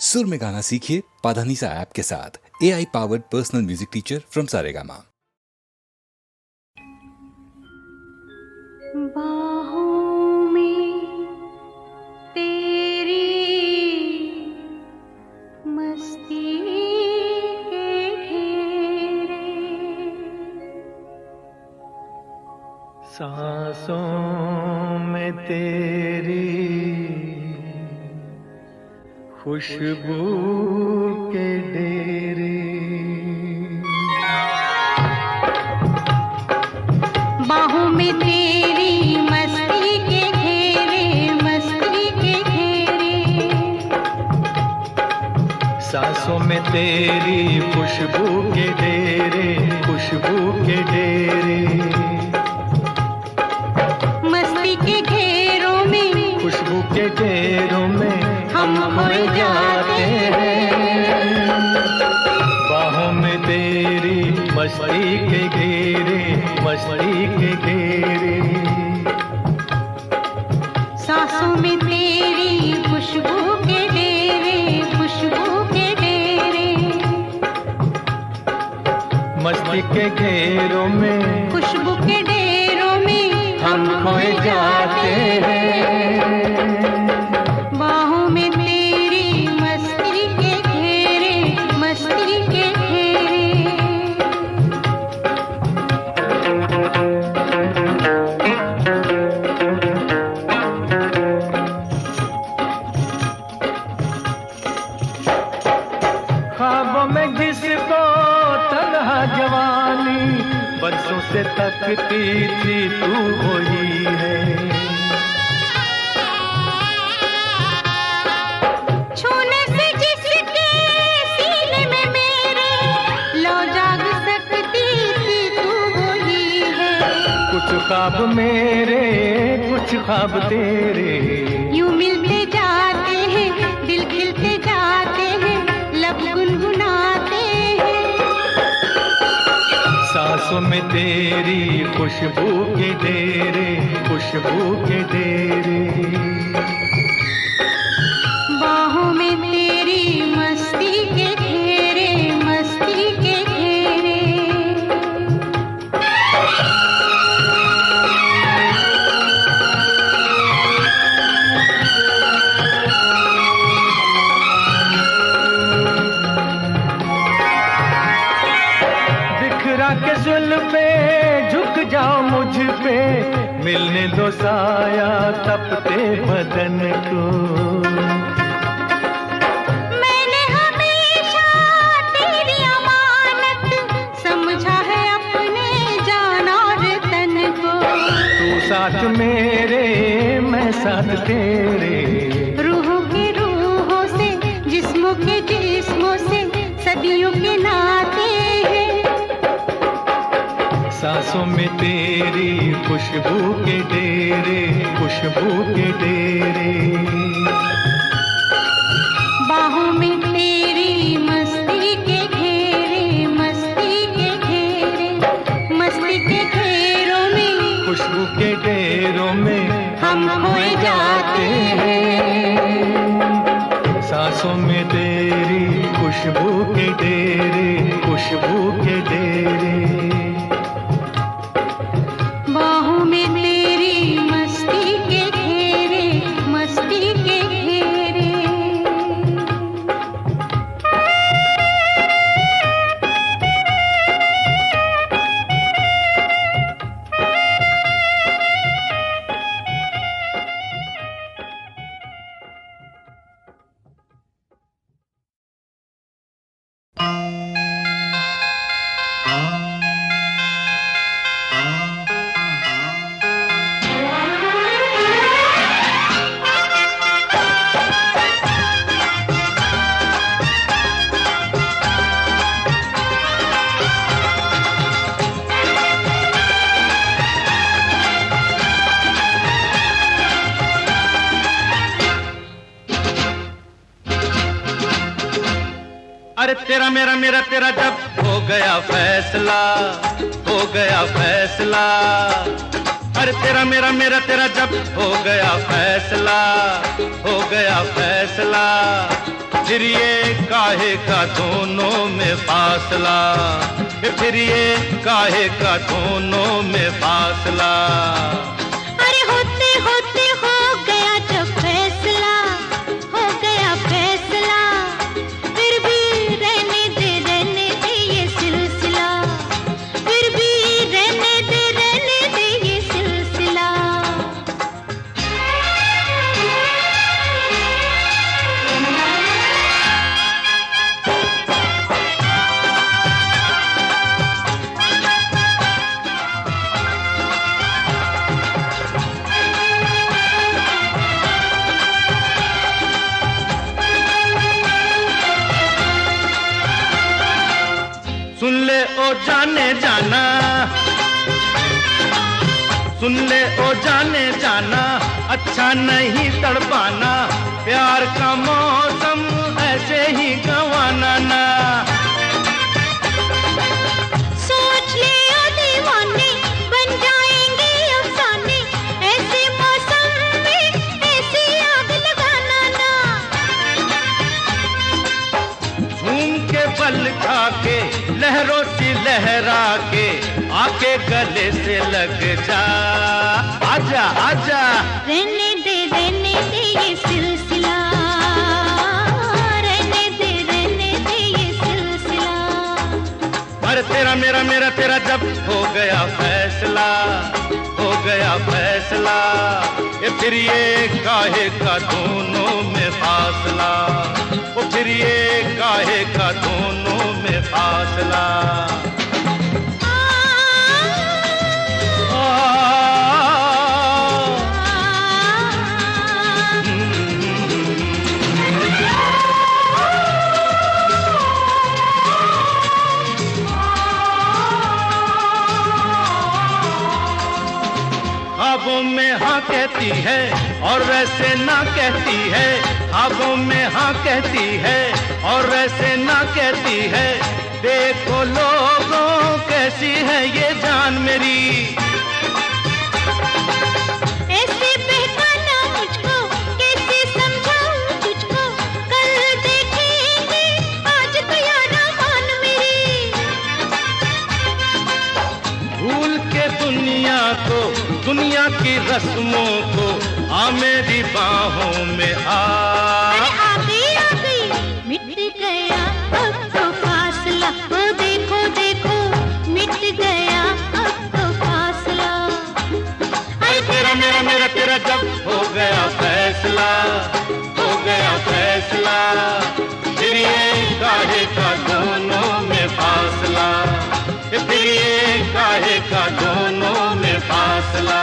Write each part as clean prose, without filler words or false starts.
सुर में गाना सीखिए पाधानीसा ऐप के साथ। AI powered personal music teacher from Saregama. बाहों में तेरी मस्ती के घेरे, सांसों में तेरी खुशबू के डेरे, बाहों में तेरी मस्ती के घेरे, मस्ती के घेरे, सांसों में तेरी खुशबू के डेरे, खुशबू के डेरे, मस्ती के घेरों में, खुशबू के घेरों में हम खोए जाते हैं। बाहों में तेरी मस्ती के घेरे, मस्ती के घेरे, सांसों में तेरी खुशबू के डेरे, खुशबू के डेरे, मस्ती के घेरों में, खुशबू के डेरों में हम खोए जाते हैं। बाहों में तेरी मस्ती के घेरे, मस्ती के घेरे, ख्वाबों में जिसको तन्हा जवानी बरसों से तकती थी तू वही है। छूने से जिसके सीने में मेरे लो जाग सकती थी तू वही है। कुछ ख्वाब मेरे, कुछ ख्वाब तेरे, यूं मिलते जाते हैं, दिल खिलते जाते हैं, लब गुनगुनाते हैं। सांसों में तेरी खुशबू के डेरे, खुशबू के डेरे, बाहों में तेरी मस्ती के घेरे, मस्ती के घेरे, बिखरा के जुल्फे झुक जाओ मुझ पे, मिलने दो साया तपते बदन को। मैंने हमेशा तेरी अमानत समझा है अपने जान और तन को। तू साथ मेरे, मैं साथ तेरे, रूहों के रूहों से, जिस्मों के जिस्मों से, सदियों के नाते हैं। सांसों में तेरी खुशबू के डेरे, खुशबू के डेरे, बाहों में तेरी मस्ती के घेरे, मस्ती के घेरे, मस्ती के घेरों में खुशबू के डेरों में हम खोए जाते हैं। सांसों में तेरी खुशबू के डेरे, खुशबू के डेरे, बाहों में तेरी मस्ती के घेरे, मस्ती के घेरे, अरे तेरा मेरा मेरा तेरा जब हो गया फैसला, हो गया फैसला। अरे तेरा मेरा मेरा तेरा जब हो गया फैसला, हो गया फैसला। फिर ये काहे का दोनों में फासला, फिर ये काहे का दोनों में फासला। अरे होते होते हो गया जब फैसला, हो गया फैसला, फिर भी रहने दे ये सिलसिला, फिर भी रहने दे ये सिलसिला। सुन ले ओ जाने जाना, सुन ले ओ जाने जाना, अच्छा नहीं तड़पाना, प्यार का मौसम ऐसे ही गंवाना ना। सोच ले ओ दीवाने, बन जाएंगे अफसाने, ऐसे मौसम में ऐसी आग लगाना ना। झूम के बल खा के लहरों सी लहरा के आके गले से लग जा, आजा आजा। रहने दे ये सिलसिला, रहने दे ये सिलसिला। अरे तेरा मेरा मेरा तेरा जब हो गया फैसला, हो गया फैसला, ये फिर ये काहे का दोनों में फासला, वो फिर ये काहे का दोनों में फासला। ख्वाबों में हाँ कहती है और वैसे ना कहती है, ख्वाबों में हाँ कहती है और वैसे ना कहती है। देखो लोगों कैसी है ये जान मेरी, ऐसे बहकाना मुझको, कैसे समझाऊं तुझको, कल देखेंगे आज तो यारा मान मेरी। भूल के दुनिया को, दुनिया की रस्मों को, आ मेरी बाहों में आ। अरे आ गई मिट गया अब तो फासला, वो देखो देखो मिट गया अब तो फासला। अरे तेरा मेरा मेरा तेरा जब हो गया फैसला, हो गया फैसला, फिर ये काहे का दोनों में फासला, फिर ये काहे का दोनों में फासला।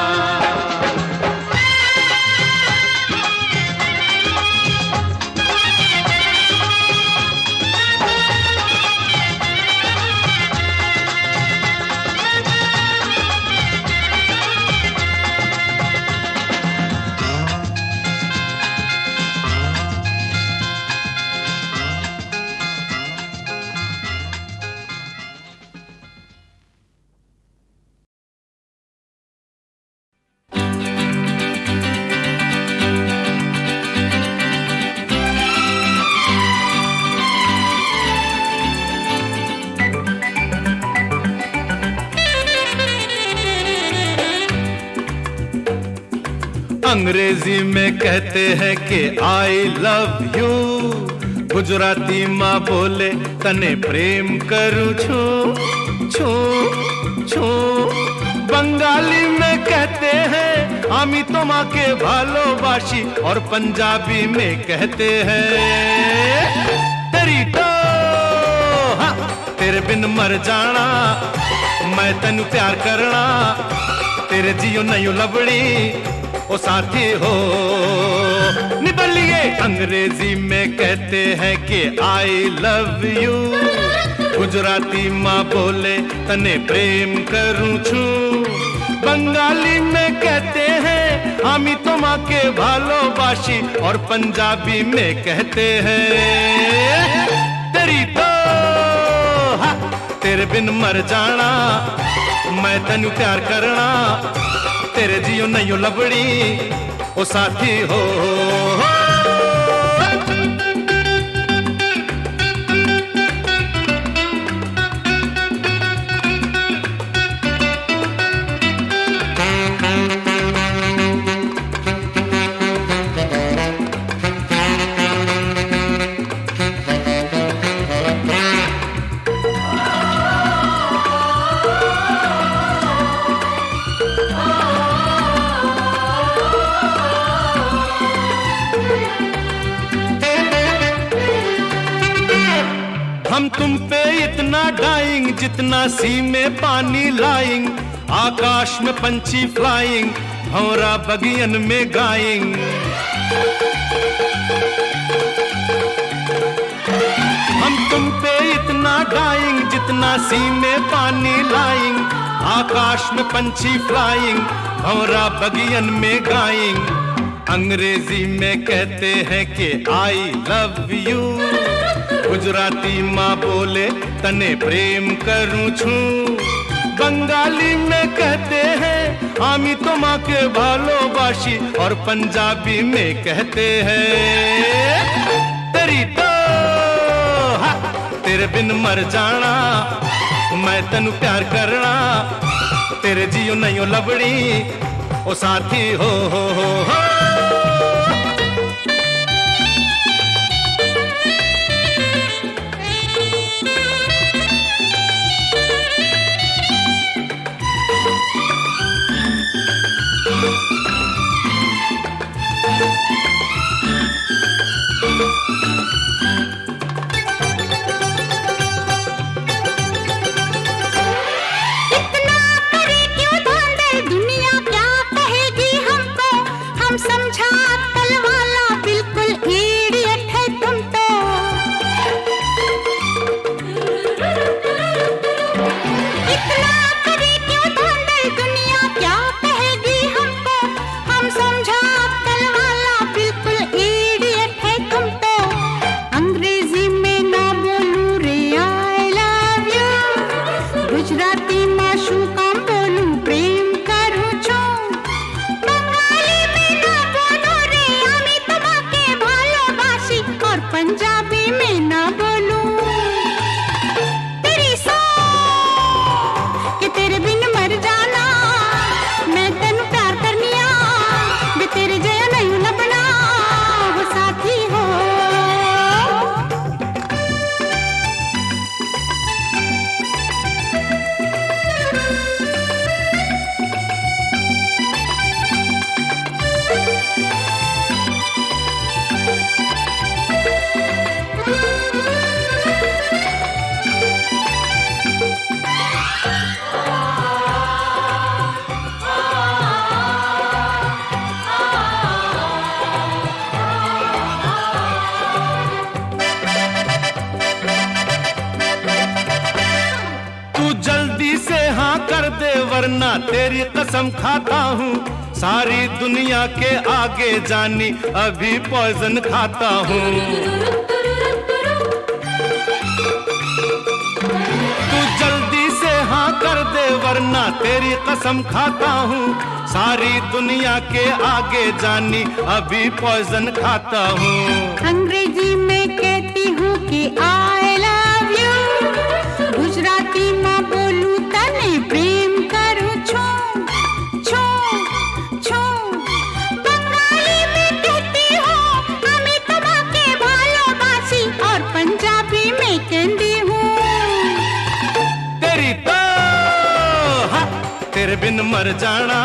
अंग्रेजी में कहते हैं कि आई लव यू, गुजराती माँ बोले तने प्रेम करूँ छू छू छू, बंगाली में कहते हैं आमी तो माँ के भालोबाशी, और पंजाबी में कहते हैं तेरी तो हाँ, तेरे बिन मर जाना, मैं तेनू प्यार करना, तेरे जियो नहीं लबड़ी ओ साथी हो निबलिए। अंग्रेजी में कहते हैं कि आई लव यू, गुजराती माँ बोले तने प्रेम करूँ छू, बंगाली में कहते हैं आमी तो माँ के भालोबाशी, और पंजाबी में कहते हैं तेरी तो हाँ, तेरे बिन मर जाना, मैं तेनू प्यार करना, तेरे जियो नहीं लबड़ी ओ साथी हो। हम तुम पे इतना डाइंग जितना सी में पानी लाइंग, आकाश में पंछी फ्लाइंग, भंवरा बगियन में गाइंग। हम तुम पे इतना डाइंग जितना सी में पानी लाइंग, आकाश में पंछी फ्लाइंग, भंवरा बगियन में गाइंग। अंग्रेजी में कहते हैं कि आई लव यू, गुजराती माँ बोले तने प्रेम करूं छू, बंगाली में कहते हैं आमी तो माँ के भालोबाशी, और पंजाबी में कहते हैं तेरी तो हा, तेरे बिन मर जाना, मैं तनु प्यार करना, तेरे जियो नहीं लबड़ी ओ साथी हो। समझा कल वाला बिल्कुल इडियट है तुम तो। इतना करे क्यों धांधल, दुनिया क्या कहेगी हमको, हम समझा कल वाला बिल्कुल इडियट है तुम तो। अंग्रेजी में ना बोलूं रे आई लव यू, गुजराती में शू काम बोलूं प्रेम करूं छू, पंजाबी में ना बोलूं तेरी सो कि तेरे बिन मर जाना, मैं तेनु प्यार करनिया, वे तेरे जया नहीं लबना वो साथी हो। जल्दी से हाँ कर दे वरना तेरी कसम खाता हूँ, सारी दुनिया के आगे जानी अभी पॉइजन खाता हूँ। तू जल्दी से हाँ कर दे वरना तेरी कसम खाता हूँ, सारी दुनिया के आगे जानी अभी पॉइजन खाता हूँ। अंग्रेजी में कहती हूँ कि आई लव यू, गुजराती में बोलूं तने प्रेम करूं छू छू छू, बंगाली में कहती हूँ हमें तुम्हारे भालोबासी, और पंजाबी में कहती हूँ तेरी तो हा, तेरे बिन मर जाना,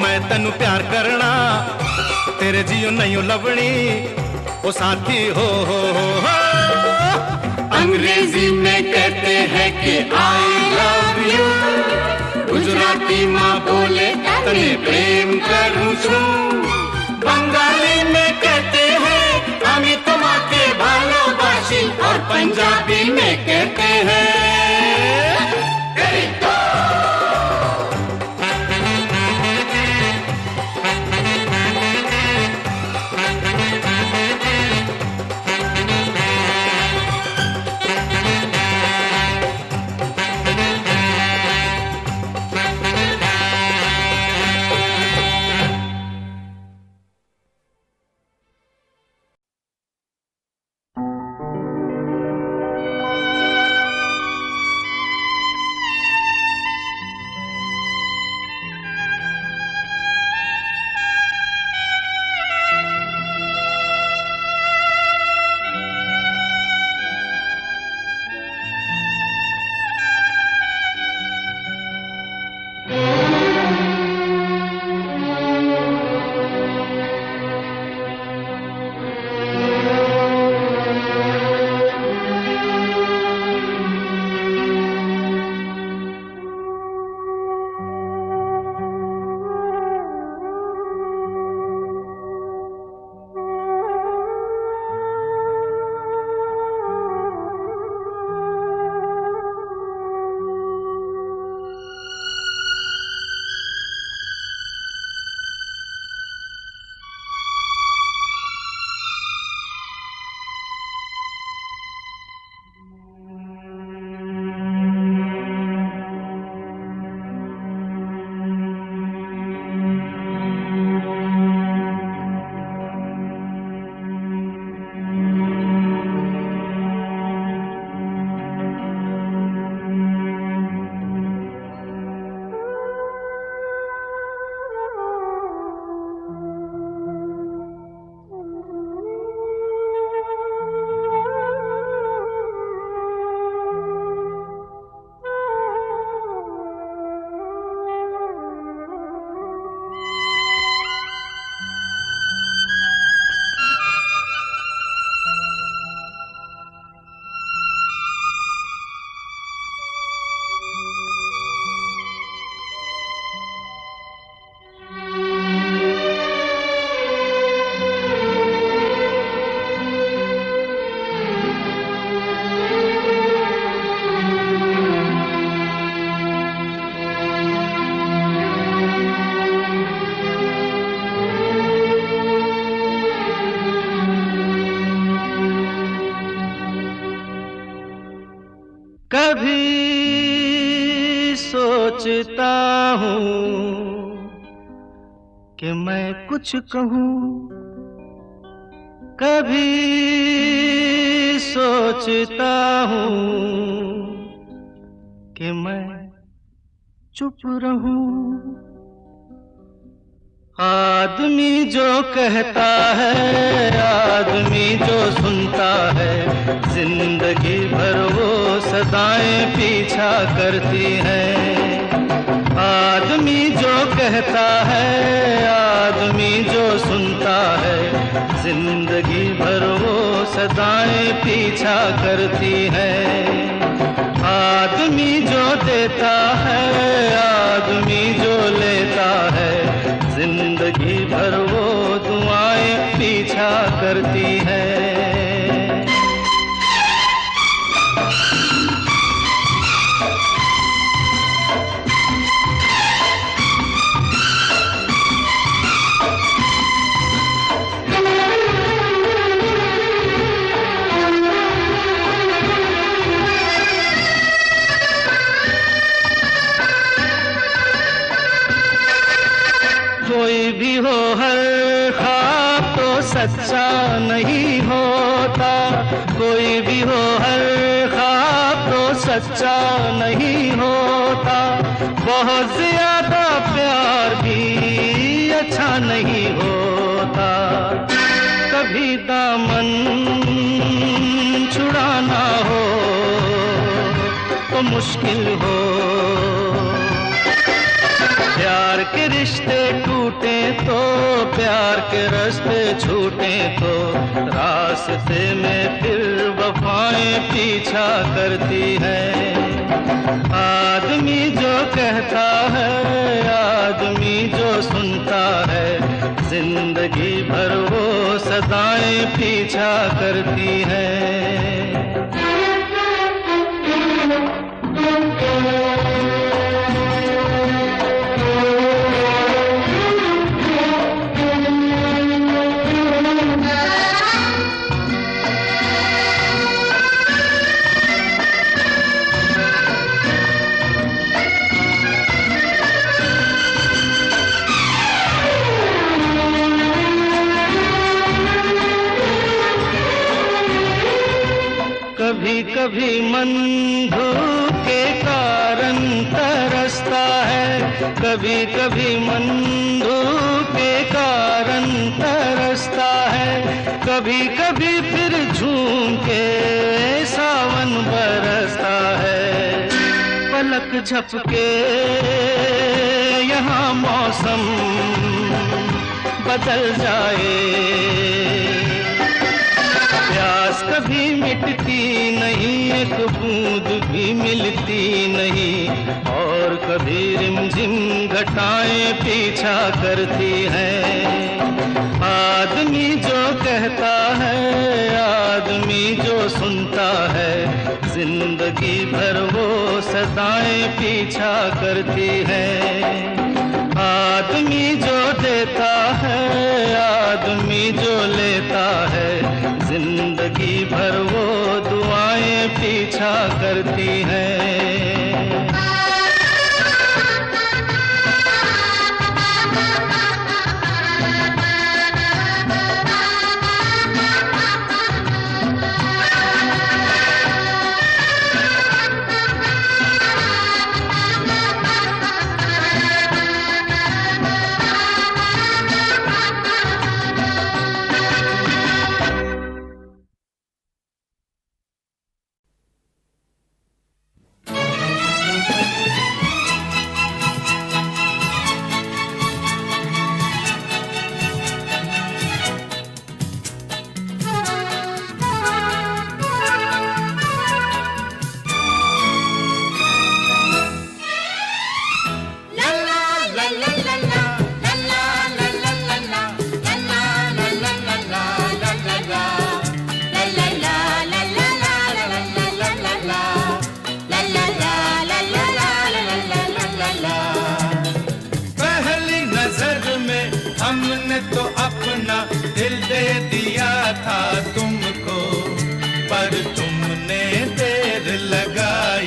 मैं तनु प्यार करना, तेरे जियो नहीं लवणी ओ साथी हो। अंग्रेजी में कहते हैं कि आई लव यू, गुजराती माँ बोले तने प्रेम करूं छू, बंगाली में कहते हैं आमी तुम्हारे भालोबासी, और पंजाबी में कहते हैं कभी सोचता हूँ कि मैं कुछ कहूँ, कभी सोचता हूँ कि मैं चुप रहूं। आदमी जो कहता है, आदमी जो सुनता है, जिंदगी भर वो सदाएं पीछा करती हैं। आदमी जो कहता है, आदमी जो सुनता है, जिंदगी भर वो सदाएं पीछा करती हैं। आदमी जो देता है, आदमी जो लेता है, जिंदगी भर वो दुआएं पीछा करती हैं। कोई भी हो हर ख्वाब तो सच्चा नहीं होता, कोई भी हो हर ख्वाब तो सच्चा नहीं होता। बहुत ज्यादा प्यार भी अच्छा नहीं होता। कभी दामन छुड़ाना हो तो मुश्किल हो। प्यार के रिश्ते टूटे तो, प्यार के रास्ते छूटे तो, रास्ते में फिर वफाएं पीछा करती हैं। आदमी जो कहता है, आदमी जो सुनता है, जिंदगी भर वो सदाएं पीछा करती हैं। कभी कभी मन धूप के कारण तरसता है, कभी कभी मन धूप के कारण तरसता है। कभी कभी फिर झूम के सावन बरसता है। पलक झपके यहाँ मौसम बदल जाए। प्यास कभी मिटती नहीं, एक बूंद भी मिलती नहीं, और कभी रिमझिम घटाएं पीछा करती हैं। आदमी जो कहता है, आदमी जो सुनता है, जिंदगी भर वो सदाएं पीछा करती हैं। आदमी जो देता है, आदमी जो लेता है, जिंदगी भर वो दुआएं पीछा करती हैं। हमने तो अपना दिल दे दिया था तुमको, पर तुमने देर लगाई।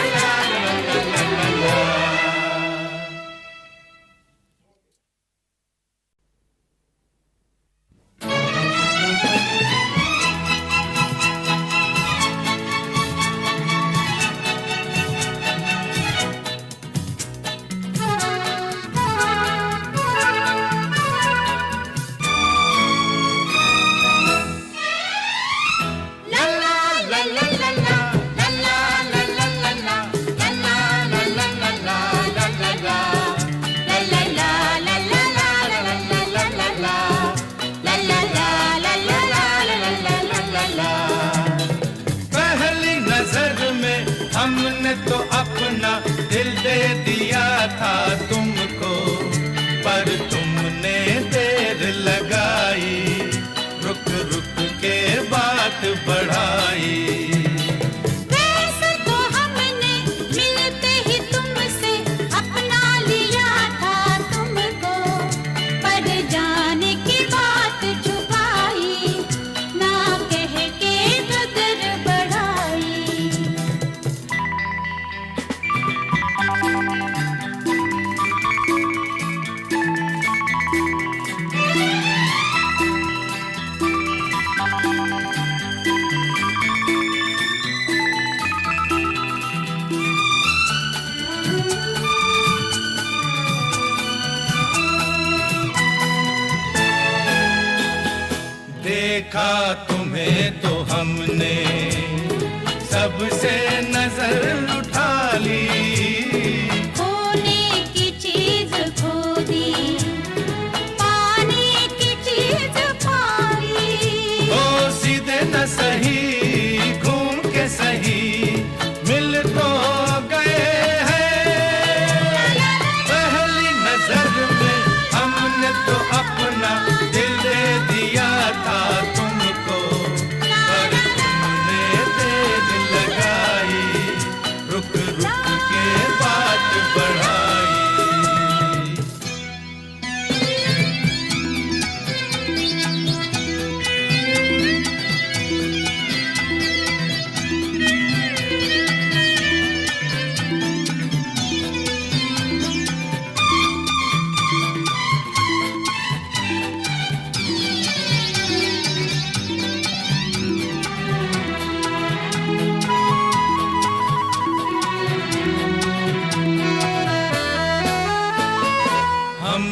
पहली नजर में हमने तो अपना दिल दे दिया था तुमको, पर तुमने देर लगाई, रुक रुक के बात बढ़ाई। वैसे तो हमने मिलते ही तुमसे अपना लिया था तुमको, पर जाने की बात छुपाई, ना कह के कदर बढ़ाई। देखा तुम्हें तो हमने सबसे नजर उठा ली, खोने की चीज खो दी, पाने की चीज पाई।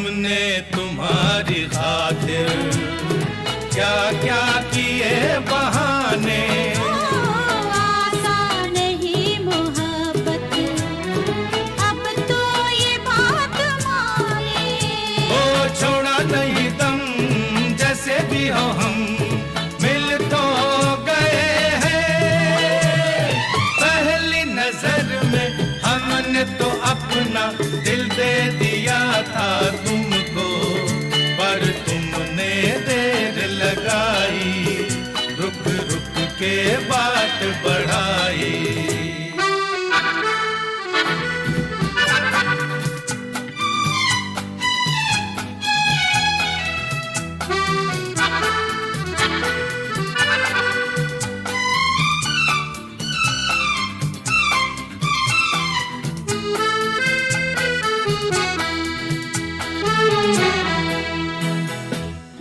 हमने तुम्हारी खातिर क्या क्या किए बहाने। आसान नहीं मोहब्बत, अब तो ये बात माने। ओ छोड़ा नहीं दम, जैसे भी हो हम मिल तो गए हैं। पहली नजर में हमने तो अपना दिल दे दिया था तुमको, पर तुमने देर लगाई, रुक रुक के बात बढ़ाई।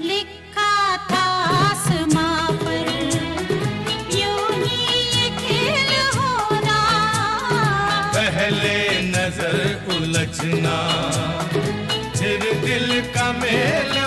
लिखा था आसमां पर यूं ही ये खेल होना। पहले नजर उलझना, फिर दिल का मेल